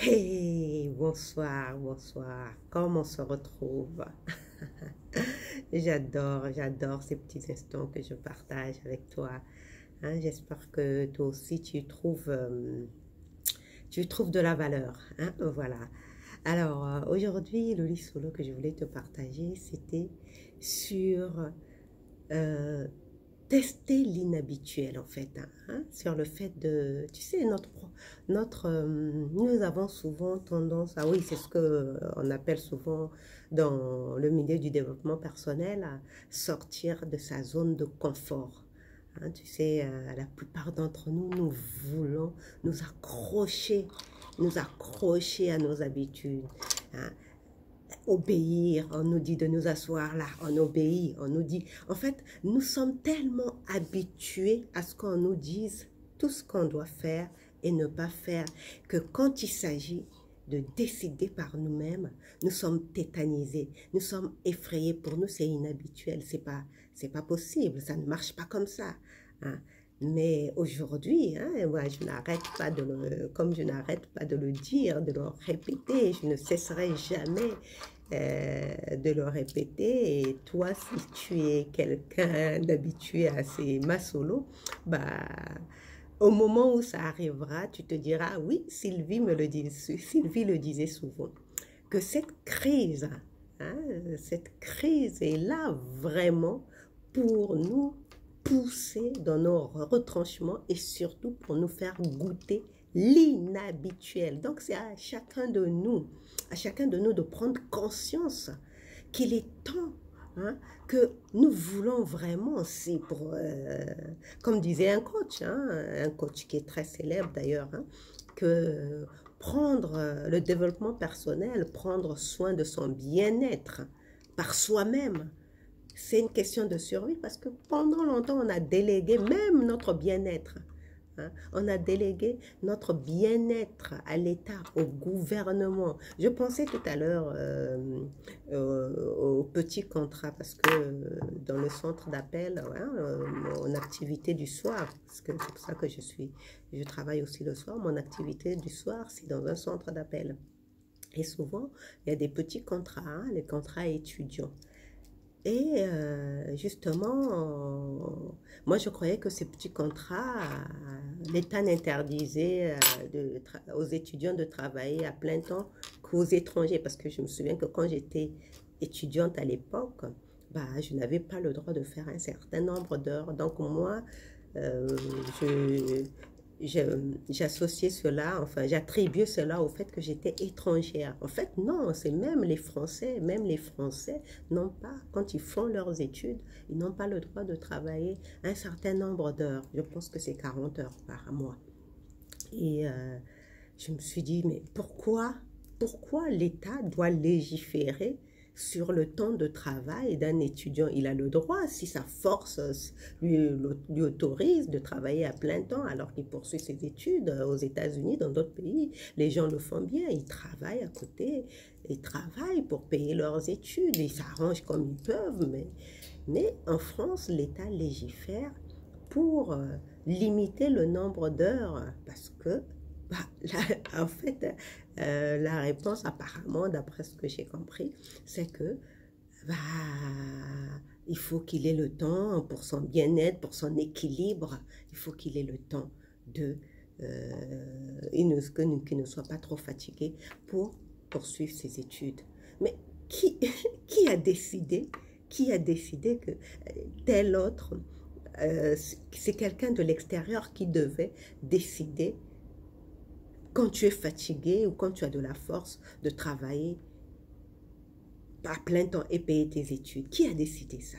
Hey, bonsoir, bonsoir. Comment on se retrouve? J'adore ces petits instants que je partage avec toi. Hein, j'espère que toi aussi tu trouves de la valeur. Hein, voilà. Alors, aujourd'hui, le lit solo que je voulais te partager, c'était sur euh, tester l'inhabituel en fait, sur le fait de, tu sais, nous avons souvent tendance à, oui, c'est ce que on appelle souvent dans le milieu du développement personnel, à sortir de sa zone de confort. Hein, tu sais, la plupart d'entre nous, nous voulons nous accrocher à nos habitudes. Hein, obéir, on nous dit de nous asseoir là, on obéit, on nous dit... En fait, nous sommes tellement habitués à ce qu'on nous dise tout ce qu'on doit faire et ne pas faire, que quand il s'agit de décider par nous-mêmes, nous sommes tétanisés, nous sommes effrayés. Pour nous, c'est inhabituel, c'est pas possible, ça ne marche pas comme ça. Hein. Mais aujourd'hui, hein, moi, je n'arrête pas de le, comme je n'arrête pas de le dire, de le répéter, je ne cesserai jamais de le répéter. Et toi, si tu es quelqu'un d'habitué à ces massolos, bah, au moment où ça arrivera, tu te diras, oui, Sylvie le disait souvent, que hein, cette crise est là vraiment pour nous pousser dans nos retranchements et surtout pour nous faire goûter l'inhabituel. Donc c'est à chacun de nous de prendre conscience qu'il est temps, hein, que nous voulons vraiment, c'est pour, comme disait un coach qui est très célèbre d'ailleurs, hein, que prendre le développement personnel, prendre soin de son bien-être par soi-même, c'est une question de survie parce que pendant longtemps, on a délégué même notre bien-être. Hein. On a délégué notre bien-être à l'État, au gouvernement. Je pensais tout à l'heure au petit contrat parce que dans le centre d'appel, hein, mon activité du soir, parce que c'est pour ça que je travaille aussi le soir, mon activité du soir, c'est dans un centre d'appel. Et souvent, il y a des petits contrats, hein, les contrats étudiants. Et justement, moi je croyais que ces petits contrats, l'État n'interdisait aux étudiants de travailler à plein temps qu'aux étrangers. Parce que je me souviens que quand j'étais étudiante à l'époque, bah, je n'avais pas le droit de faire un certain nombre d'heures. Donc moi, euh, je, j'associais cela, enfin, j'attribuais cela au fait que j'étais étrangère. En fait, non, c'est même les Français n'ont pas, quand ils font leurs études, ils n'ont pas le droit de travailler un certain nombre d'heures. Je pense que c'est 40 heures par mois. Et je me suis dit, mais pourquoi l'État doit légiférer sur le temps de travail d'un étudiant? Il a le droit, si sa force lui autorise de travailler à plein temps alors qu'il poursuit ses études aux États-Unis, dans d'autres pays. Les gens le font bien, ils travaillent à côté, ils travaillent pour payer leurs études, ils s'arrangent comme ils peuvent, mais en France, l'État légifère pour limiter le nombre d'heures parce que, bah, en fait, la réponse apparemment, d'après ce que j'ai compris, c'est que bah, il faut qu'il ait le temps pour son bien-être, pour son équilibre, il faut qu'il ait le temps de qu'il ne soit pas trop fatigué pour poursuivre ses études. Mais qui, qui a décidé que tel autre c'est quelqu'un de l'extérieur qui devait décider quand tu es fatigué ou quand tu as de la force de travailler à plein temps et payer tes études. Qui a décidé ça?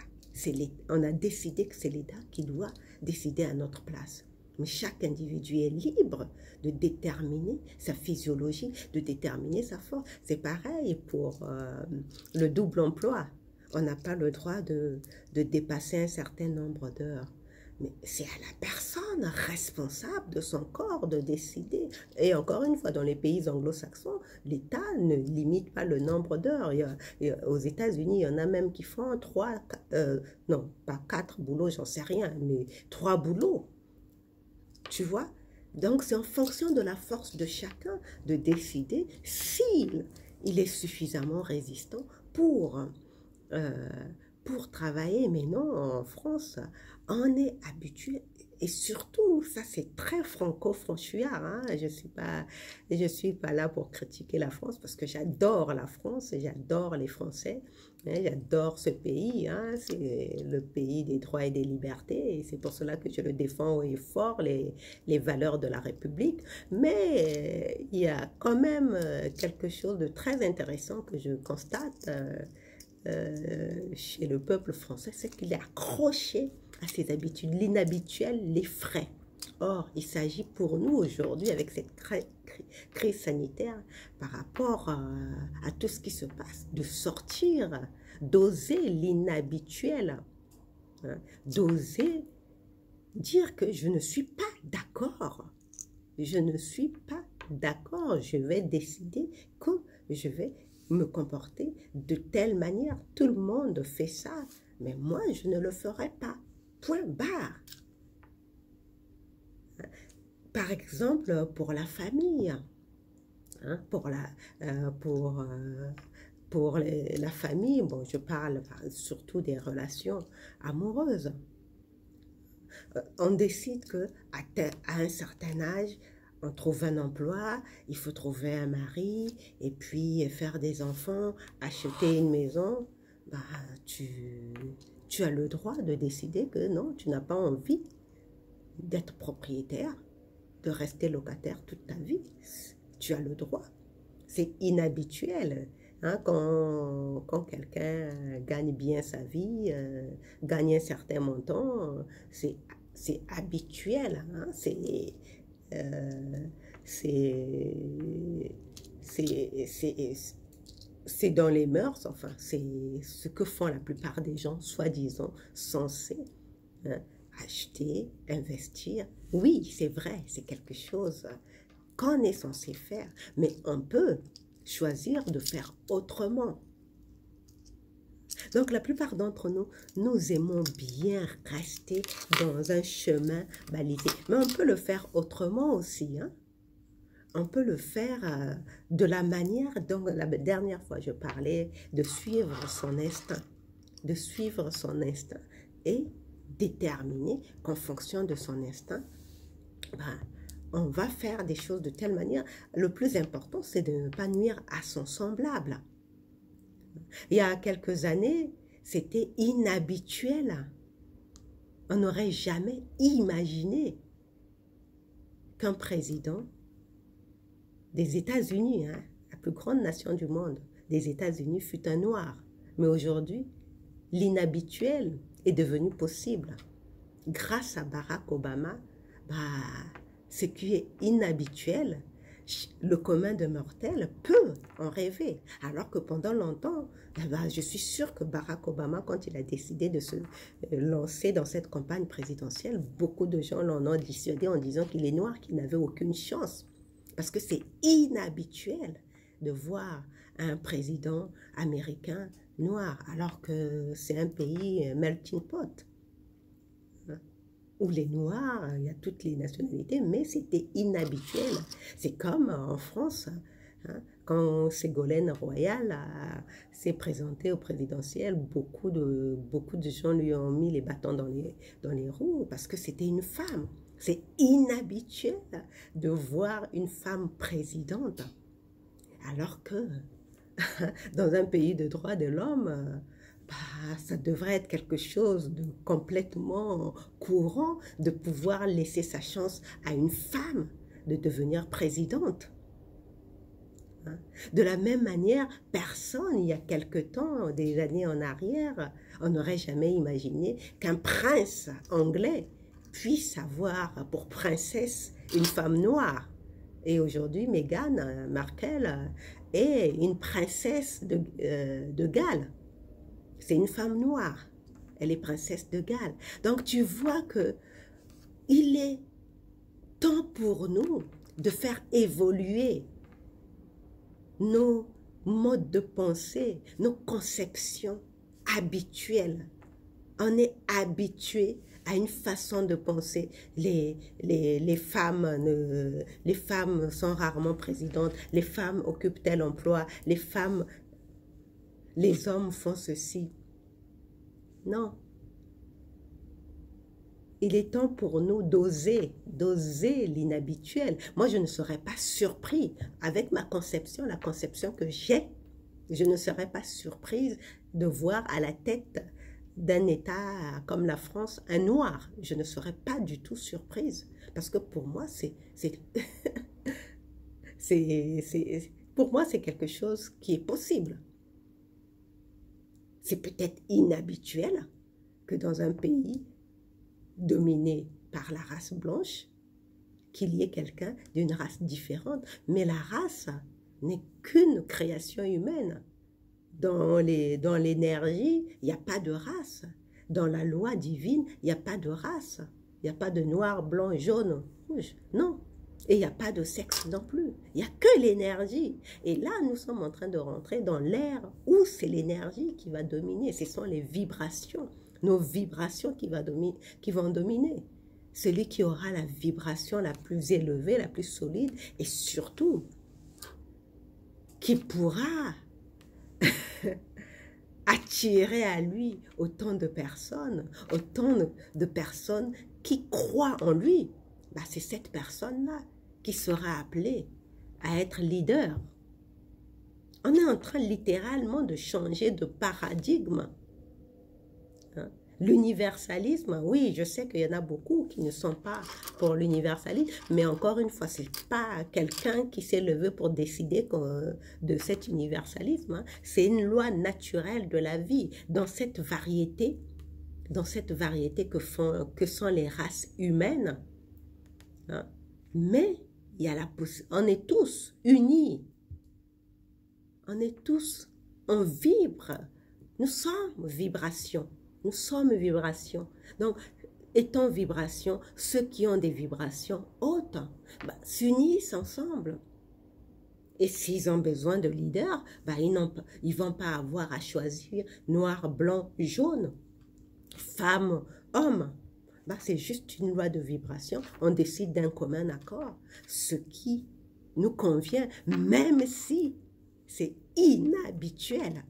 On a décidé que c'est l'État qui doit décider à notre place. Mais chaque individu est libre de déterminer sa physiologie, de déterminer sa force. C'est pareil pour le double emploi. On n'a pas le droit de dépasser un certain nombre d'heures. Mais c'est à la personne responsable de son corps de décider. Et encore une fois, dans les pays anglo-saxons, l'État ne limite pas le nombre d'heures. Aux États-Unis, il y en a même qui font non, pas 4 boulots, j'en sais rien, mais 3 boulots. Tu vois? Donc, c'est en fonction de la force de chacun de décider s'il il est suffisamment résistant euh, pour travailler. Mais non, en France, on est habitué. Et surtout, ça c'est très franco-franchouillard. Hein? Je suis pas là pour critiquer la France parce que j'adore la France et j'adore les Français. Hein? J'adore ce pays. Hein? C'est le pays des droits et des libertés. Et c'est pour cela que je le défends haut et fort, les valeurs de la République. Mais il y a quand même quelque chose de très intéressant que je constate chez le peuple français, c'est qu'il est accroché à ses habitudes, l'inhabituel, les frais. Or, il s'agit pour nous aujourd'hui, avec cette crise sanitaire, par rapport à tout ce qui se passe, de sortir, d'oser l'inhabituel, hein, d'oser dire que je ne suis pas d'accord. Je ne suis pas d'accord. Je vais décider que je vais me comporter de telle manière. Tout le monde fait ça, mais moi, je ne le ferai pas. Point barre. Par exemple, pour la famille, hein, pour la famille, bon, je parle surtout des relations amoureuses. On décide qu'à un certain âge, on trouve un emploi, il faut trouver un mari, et puis faire des enfants, acheter une maison. Bah, tu as le droit de décider que non, tu n'as pas envie d'être propriétaire, de rester locataire toute ta vie. Tu as le droit. C'est inhabituel. Hein, quand quelqu'un gagne bien sa vie, gagne un certain montant, c'est habituel. Hein, c'est dans les mœurs, enfin, c'est ce que font la plupart des gens, soi-disant, censés hein, acheter, investir. Oui, c'est vrai, c'est quelque chose qu'on est censé faire, mais on peut choisir de faire autrement. Donc, la plupart d'entre nous, nous aimons bien rester dans un chemin balisé. Mais on peut le faire autrement aussi. Hein? On peut le faire de la manière dont la dernière fois je parlais de suivre son instinct. De suivre son instinct et déterminer qu'en fonction de son instinct, ben, on va faire des choses de telle manière. Le plus important, c'est de ne pas nuire à son semblable. Il y a quelques années, c'était inhabituel. On n'aurait jamais imaginé qu'un président des États-Unis, hein, la plus grande nation du monde, des États-Unis, fut un noir. Mais aujourd'hui, l'inhabituel est devenu possible. Grâce à Barack Obama, bah, ce qui est inhabituel, le commun de mortels peut en rêver. Alors que pendant longtemps, bah, je suis sûre que Barack Obama, quand il a décidé de se lancer dans cette campagne présidentielle, beaucoup de gens l'en ont dissuadé en disant qu'il est noir, qu'il n'avait aucune chance. Parce que c'est inhabituel de voir un président américain noir, alors que c'est un pays melting pot. Où les Noirs, il y a toutes les nationalités, mais c'était inhabituel. C'est comme en France, hein, quand Ségolène Royal s'est présentée au présidentiel, beaucoup de gens lui ont mis les bâtons dans les roues parce que c'était une femme. C'est inhabituel de voir une femme présidente, alors que dans un pays de droits de l'homme, bah, ça devrait être quelque chose de complètement courant de pouvoir laisser sa chance à une femme de devenir présidente. Hein? De la même manière, personne, il y a quelque temps, des années en arrière, on n'aurait jamais imaginé qu'un prince anglais puisse avoir pour princesse une femme noire. Et aujourd'hui, Meghan Markle est une princesse de Galles. C'est une femme noire. Elle est princesse de Galles. Donc tu vois que il est temps pour nous de faire évoluer nos modes de pensée, nos conceptions habituelles. On est habitué à une façon de penser. Les femmes sont rarement présidentes, les femmes occupent tel emploi, les hommes font ceci. Non. Il est temps pour nous d'oser l'inhabituel. Moi, je ne serais pas surpris avec ma conception, la conception que j'ai. Je ne serais pas surprise de voir à la tête d'un État comme la France un noir. Je ne serais pas du tout surprise. Parce que pour moi, pour moi, c'est quelque chose qui est possible. C'est peut-être inhabituel que dans un pays dominé par la race blanche, qu'il y ait quelqu'un d'une race différente. Mais la race n'est qu'une création humaine. Dans l'énergie, il n'y a pas de race. Dans la loi divine, il n'y a pas de race. Il n'y a pas de noir, blanc, jaune, rouge. Non. Et il n'y a pas de sexe non plus. Il n'y a que l'énergie. Et là, nous sommes en train de rentrer dans l'ère où c'est l'énergie qui va dominer. Ce sont les vibrations, nos vibrations qui vont dominer. Celui qui aura la vibration la plus élevée, la plus solide, et surtout, qui pourra attirer à lui autant de personnes qui croient en lui. Bah, c'est cette personne-là qui sera appelée à être leader. On est en train littéralement de changer de paradigme. Hein? L'universalisme, oui, je sais qu'il y en a beaucoup qui ne sont pas pour l'universalisme, mais encore une fois, ce n'est pas quelqu'un qui s'est levé pour décider de cet universalisme. Hein. C'est une loi naturelle de la vie. Dans cette variété que sont les races humaines, hein, mais il y a on est tous unis. On vibre. Nous sommes vibration. Nous sommes vibration. Donc, étant vibration, ceux qui ont des vibrations hautes s'unissent ensemble. Et s'ils ont besoin de leaders, ils ne vont pas avoir à choisir noir, blanc, jaune, femme, homme. C'est juste une loi de vibration. On décide d'un commun accord, ce qui nous convient, même si c'est inhabituel.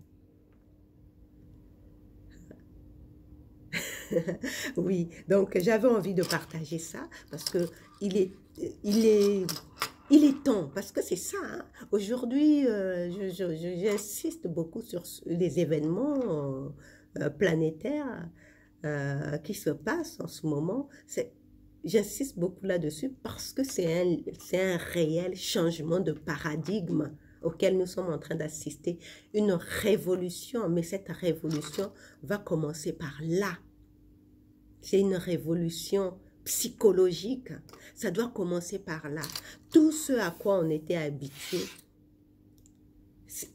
Oui, donc j'avais envie de partager ça parce que il est temps, parce que c'est ça. Hein. Aujourd'hui, j'insiste beaucoup sur les événements planétaires qui se passent en ce moment. J'insiste beaucoup là-dessus parce que c'est un réel changement de paradigme auquel nous sommes en train d'assister. Une révolution, mais cette révolution va commencer par là. C'est une révolution psychologique. Ça doit commencer par là. Tout ce à quoi on était habitué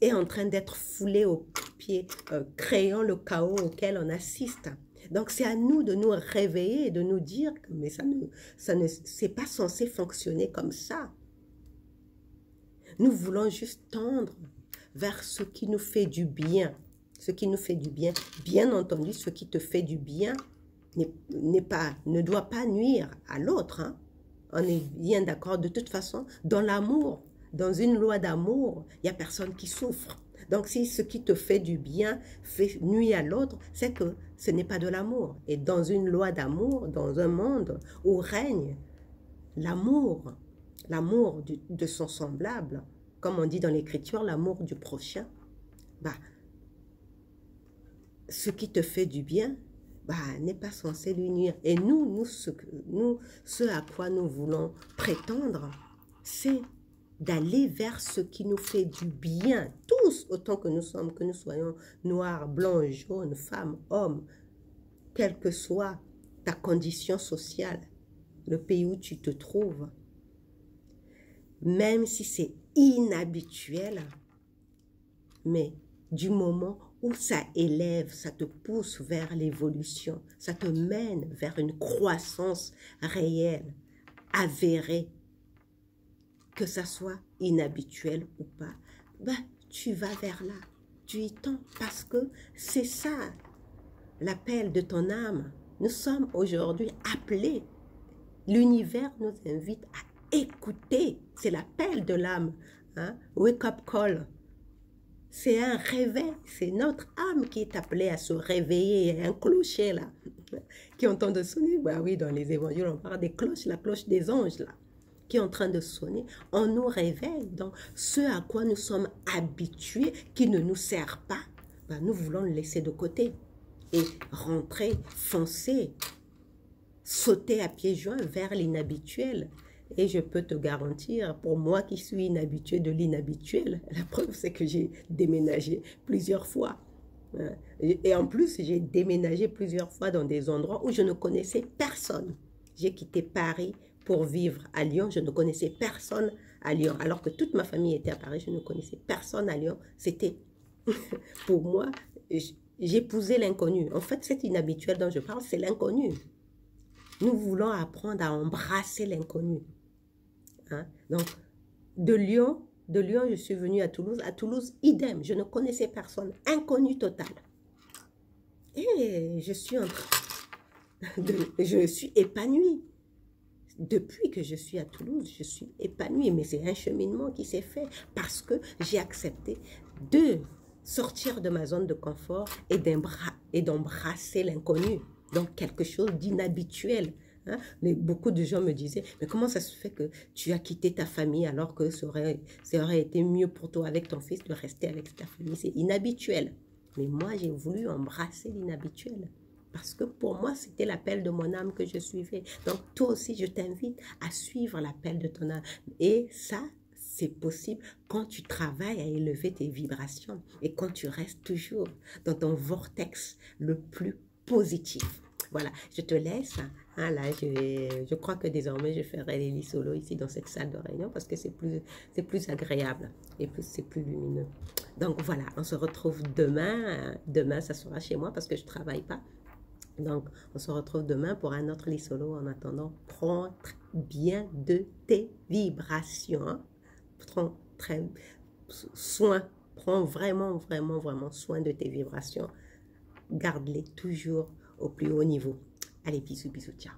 est en train d'être foulé aux pieds, créant le chaos auquel on assiste. Donc, c'est à nous de nous réveiller et de nous dire que mais c'est pas censé fonctionner comme ça. Nous voulons juste tendre vers ce qui nous fait du bien. Ce qui nous fait du bien. Bien entendu, ce qui te fait du bien ne doit pas nuire à l'autre. Hein. On est bien d'accord. De toute façon, dans l'amour, dans une loi d'amour, il n'y a personne qui souffre. Donc, si ce qui te fait du bien nuit à l'autre, c'est que ce n'est pas de l'amour. Et dans une loi d'amour, dans un monde où règne l'amour, l'amour de son semblable, comme on dit dans l'écriture, l'amour du prochain, ce qui te fait du bien, n'est pas censé lui nuire. Et ce à quoi nous voulons prétendre, c'est d'aller vers ce qui nous fait du bien, tous autant que nous sommes, que nous soyons noirs, blancs, jaunes, femmes, hommes, quelle que soit ta condition sociale, le pays où tu te trouves, même si c'est inhabituel, mais du moment où ça élève, ça te pousse vers l'évolution, ça te mène vers une croissance réelle, avérée, que ça soit inhabituel ou pas, tu vas vers là, tu y tends, parce que c'est ça l'appel de ton âme, Nous sommes aujourd'hui appelés. L'univers nous invite à écouter. C'est l'appel de l'âme. Hein? Wake up call. C'est un réveil. C'est notre âme qui est appelée à se réveiller. Il y a un clocher là qui est en train de sonner. Bah oui, dans les évangiles, on parle des cloches, la cloche des anges là, qui est en train de sonner. On nous réveille dans ce à quoi nous sommes habitués, qui ne nous sert pas. Bah, nous voulons le laisser de côté et rentrer, foncer, sauter à pieds joints vers l'inhabituel. Et je peux te garantir, pour moi qui suis inhabituée de l'inhabituel, la preuve c'est que j'ai déménagé plusieurs fois. Et en plus, j'ai déménagé plusieurs fois dans des endroits où je ne connaissais personne. J'ai quitté Paris pour vivre à Lyon. Je ne connaissais personne à Lyon. Alors que toute ma famille était à Paris, je ne connaissais personne à Lyon. C'était, pour moi, j'épousais l'inconnu. En fait, cet inhabituel dont je parle, c'est l'inconnu. Nous voulons apprendre à embrasser l'inconnu. Hein? Donc, de Lyon, je suis venue à Toulouse. À Toulouse, idem, je ne connaissais personne. Inconnu total. Et je suis je suis épanouie. Depuis que je suis à Toulouse, je suis épanouie. Mais c'est un cheminement qui s'est fait parce que j'ai accepté de sortir de ma zone de confort et d'embrasser l'inconnu. Donc, quelque chose d'inhabituel. Hein? Beaucoup de gens me disaient, mais comment ça se fait que tu as quitté ta famille alors que ça aurait été mieux pour toi avec ton fils de rester avec ta famille? C'est inhabituel. Mais moi, j'ai voulu embrasser l'inhabituel. Parce que pour moi, c'était l'appel de mon âme que je suivais. Donc, toi aussi, je t'invite à suivre l'appel de ton âme. Et ça, c'est possible quand tu travailles à élever tes vibrations et quand tu restes toujours dans ton vortex le plus positif. Voilà, je te laisse. Hein, là, je crois que désormais, je ferai les lits solo ici dans cette salle de réunion parce que c'est plus agréable et c'est plus lumineux. Donc, voilà, on se retrouve demain. Demain, ça sera chez moi parce que je ne travaille pas. Donc, on se retrouve demain pour un autre lit solo. En attendant, prends bien de tes vibrations. Hein. Prends très soin. Prends vraiment, vraiment, vraiment soin de tes vibrations. Garde-les toujours au plus haut niveau. Allez, bisous, bisous, ciao.